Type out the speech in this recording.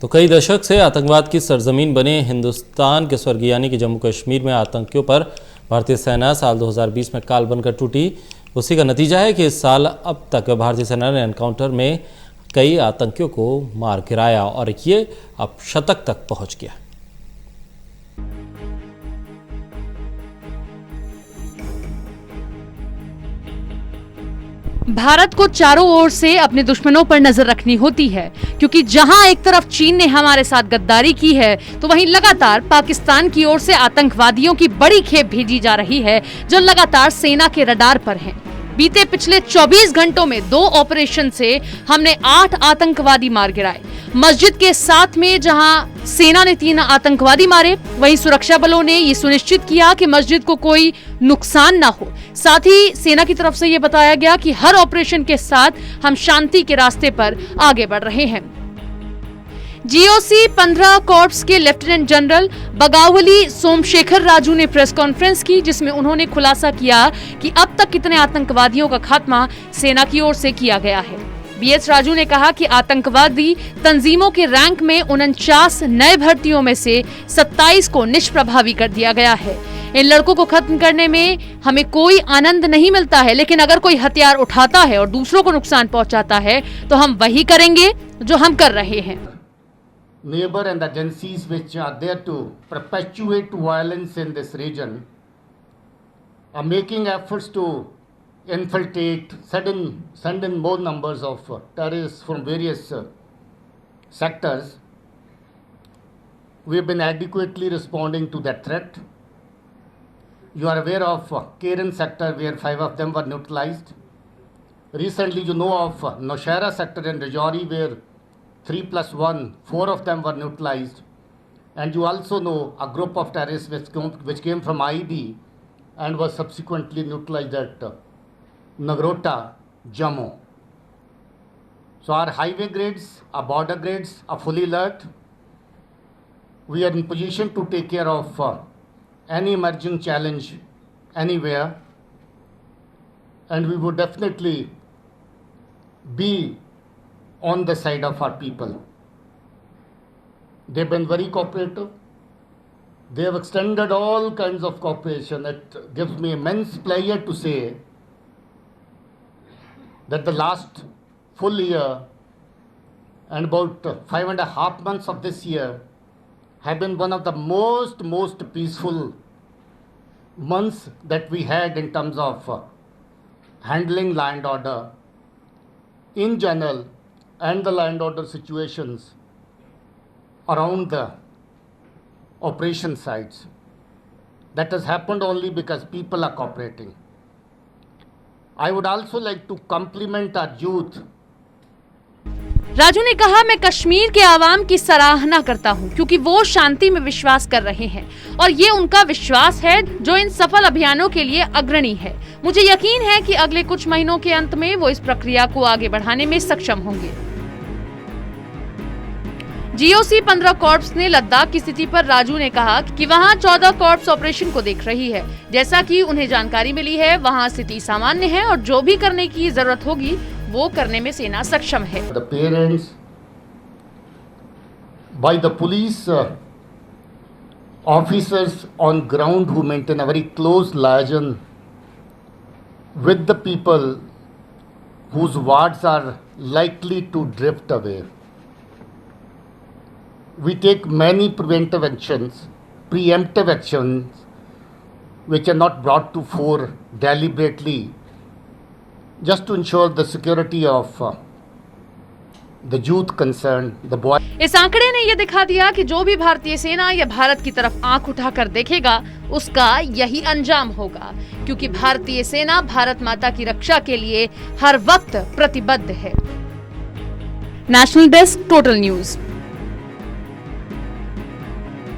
तो कई दशक से आतंकवाद की सरजमीन बने हिंदुस्तान के स्वर्गीय यानी कि जम्मू कश्मीर में आतंकियों पर भारतीय सेना साल 2020 में काल बनकर टूटी। उसी का नतीजा है कि इस साल अब तक भारतीय सेना ने एनकाउंटर में कई आतंकियों को मार गिराया और ये अब शतक तक पहुंच गया। भारत को चारों ओर से अपने दुश्मनों पर नजर रखनी होती है, क्योंकि जहां एक तरफ चीन ने हमारे साथ गद्दारी की है तो वहीं लगातार पाकिस्तान की ओर से आतंकवादियों की बड़ी खेप भेजी जा रही है जो लगातार सेना के रडार पर हैं। बीते पिछले 24 घंटों में 2 ऑपरेशन से हमने 8 आतंकवादी मार गिराए। मस्जिद के साथ में जहां सेना ने 3 आतंकवादी मारे, वहीं सुरक्षा बलों ने ये सुनिश्चित किया कि मस्जिद को कोई नुकसान ना हो। साथ ही सेना की तरफ से ये बताया गया कि हर ऑपरेशन के साथ हम शांति के रास्ते पर आगे बढ़ रहे हैं। जीओसी 15 कॉर्प्स के लेफ्टिनेंट जनरल बगावली सोमशेखर राजू ने प्रेस कॉन्फ्रेंस की, जिसमें उन्होंने खुलासा किया कि अब तक कितने आतंकवादियों का खात्मा सेना की ओर से किया गया है। बीएस राजू ने कहा कि आतंकवादी तंजीमों के रैंक में 49 नए भर्तियों में से 27 को निष्प्रभावी कर दिया गया है। इन लड़कों को खत्म करने में हमें कोई आनंद नहीं मिलता है, लेकिन अगर कोई हथियार उठाता है और दूसरों को नुकसान पहुंचाता है तो हम वही करेंगे जो हम कर रहे हैं। Neighbor and agencies which are there to perpetuate violence in this region are making efforts to infiltrate, send in more numbers of terrorists from various sectors. We have been adequately responding to that threat. You are aware of Keren sector where 5 of them were neutralized. Recently you know of Nowshera sector in Rajouri where 3+1, 4 of them were neutralized. And you also know a group of terrorists which came from IED and was subsequently neutralized at Nagrota, Jammu. So our highway grids, our border grids are fully alert. We are in position to take care of any emerging challenge anywhere. And we would definitely be on the side of our people. They've been very cooperative. They have extended all kinds of cooperation. It gives me immense pleasure to say that the last full year and about 5.5 months of this year have been one of the most peaceful months that we had in terms of handling law and order in general and the land order situations around the operation sites. That has happened only because people are cooperating. I would also like to compliment our youth. Raju ने कहा, मैं कश्मीर के आवाम की सराहना करता हूं क्योंकि वो शांति में विश्वास कर रहे हैं और ये उनका विश्वास है जो इन सफल अभियानों के लिए अग्रणी है। मुझे यकीन है कि अगले कुछ महीनों के अंत में वो इस प्रक्रिया को आगे बढ़ाने में सक्षम होंगे। जीओसी 15 कॉर्प्स ने लद्दाख की स्थिति पर राजू ने कहा कि वहां 14 कॉर्प्स ऑपरेशन को देख रही है। जैसा कि उन्हें जानकारी मिली है, वहां स्थिति सामान्य है और जो भी करने की जरूरत होगी वो करने में सेना सक्षम है। The parents, by the police officers on ground who maintain a very close liaison with the people whose wards are likely to drift away. We take many preemptive actions which are not brought to fore deliberately just to ensure the security of the youth concerned, the boy. इस आंकड़े ने यह दिखा दिया कि जो भी भारतीय सेना या भारत की तरफ आंख उठाकर देखेगा उसका यही अंजाम होगा, क्योंकि भारतीय सेना भारत माता की रक्षा के लिए हर वक्त प्रतिबद्ध है। National desk, total news.